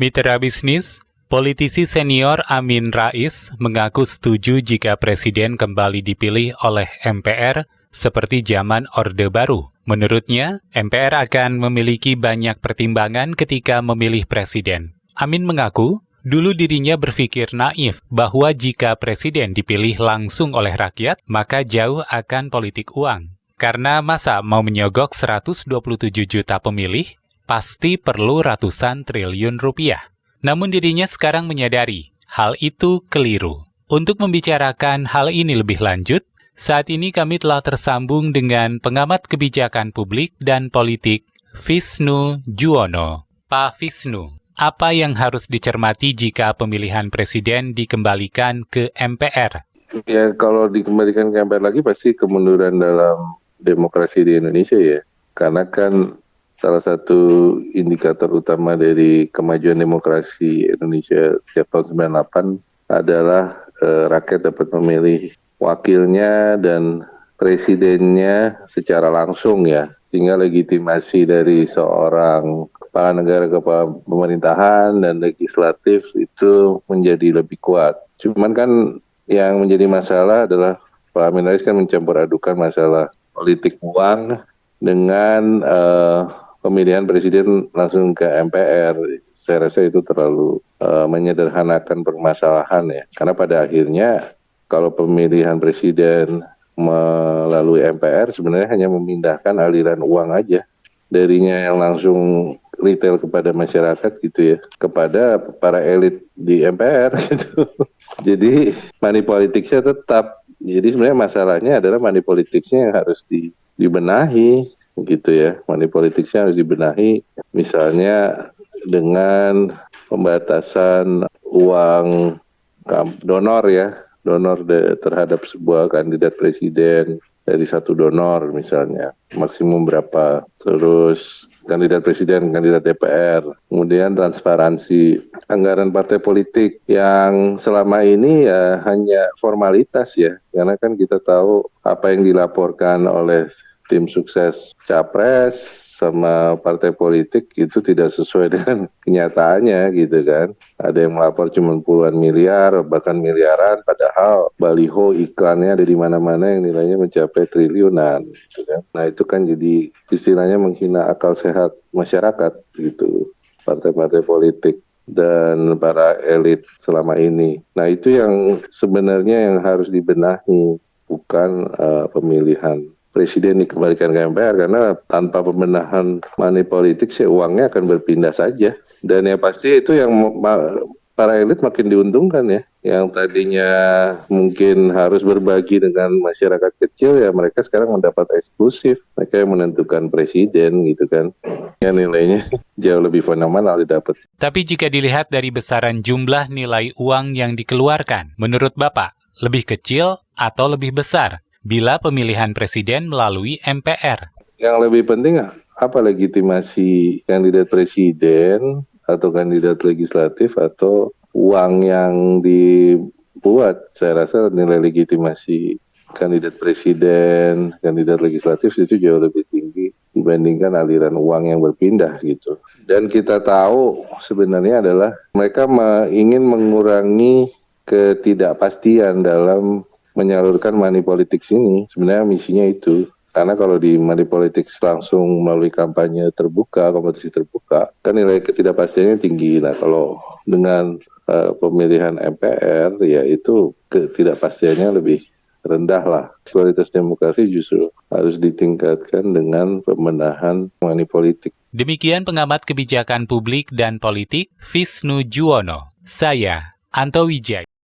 Mitra bisnis, politisi senior Amin Rais mengaku setuju jika Presiden kembali dipilih oleh MPR seperti zaman Orde Baru. Menurutnya, MPR akan memiliki banyak pertimbangan ketika memilih Presiden. Amin mengaku, dulu dirinya berpikir naif bahwa jika Presiden dipilih langsung oleh rakyat, maka jauh akan politik uang. Karena masa mau menyogok 127 juta pemilih, pasti perlu ratusan triliun rupiah. Namun dirinya sekarang menyadari, hal itu keliru. Untuk membicarakan hal ini lebih lanjut, saat ini kami telah tersambung dengan pengamat kebijakan publik dan politik, Visnu Juwono. Pak Visnu, apa yang harus dicermati jika pemilihan presiden dikembalikan ke MPR? Ya, kalau dikembalikan ke MPR lagi pasti kemunduran dalam demokrasi di Indonesia ya. Karena kan salah satu indikator utama dari kemajuan demokrasi Indonesia sejak tahun 98 adalah rakyat dapat memilih wakilnya dan presidennya secara langsung ya. Sehingga legitimasi dari seorang kepala negara, kepala pemerintahan dan legislatif itu menjadi lebih kuat. Cuman kan yang menjadi masalah adalah Pak Amin Rais kan mencampur adukan masalah politik uang dengan pemilihan presiden langsung ke MPR. Saya rasa itu terlalu menyederhanakan permasalahan ya. Karena pada akhirnya kalau pemilihan presiden melalui MPR sebenarnya hanya memindahkan aliran uang aja. Darinya yang langsung retail kepada masyarakat gitu ya, kepada para elit di MPR gitu. Jadi money politiknya tetap. Jadi sebenarnya masalahnya adalah money politiknya yang harus dibenahi gitu ya. Money politiknya harus dibenahi misalnya dengan pembatasan uang donor ya, terhadap sebuah kandidat presiden dari satu donor misalnya, maksimum berapa, terus kandidat presiden, kandidat DPR, kemudian transparansi anggaran partai politik yang selama ini ya hanya formalitas ya, karena kan kita tahu apa yang dilaporkan oleh tim sukses Capres sama partai politik itu tidak sesuai dengan kenyataannya gitu kan. Ada yang melapor cuma puluhan miliar, bahkan miliaran, padahal baliho iklannya ada di mana-mana yang nilainya mencapai triliunan gitu kan. Nah itu kan jadi istilahnya menghina akal sehat masyarakat gitu, partai-partai politik dan para elit selama ini. Nah itu yang sebenarnya yang harus dibenahi, bukan pemilihan presiden dikembalikan ke MPR, karena tanpa pembenahan money politik uangnya akan berpindah saja. Dan ya pasti itu yang para elit makin diuntungkan ya. Yang tadinya mungkin harus berbagi dengan masyarakat kecil ya mereka sekarang mendapat eksklusif. Mereka yang menentukan presiden gitu kan. Ya nilainya jauh lebih fenomenal didapat. Tapi jika dilihat dari besaran jumlah nilai uang yang dikeluarkan, menurut Bapak, lebih kecil atau lebih besar bila pemilihan presiden melalui MPR? Yang lebih penting apa legitimasi kandidat presiden atau kandidat legislatif atau uang yang dibuat. Saya rasa nilai legitimasi kandidat presiden, kandidat legislatif itu jauh lebih tinggi dibandingkan aliran uang yang berpindah gitu. Dan kita tahu sebenarnya adalah mereka ingin mengurangi ketidakpastian dalam menyalurkan money politics ini. Sebenarnya misinya itu. Karena kalau di money politics langsung melalui kampanye terbuka, kompetisi terbuka, kan nilai ketidakpastiannya tinggi. Nah kalau dengan pemilihan MPR, ya itu ketidakpastiannya lebih rendah lah. Kualitas demokrasi justru harus ditingkatkan dengan pembenahan money politik. Demikian pengamat kebijakan publik dan politik, Visnu Juwono. Saya, Anto Wijaya.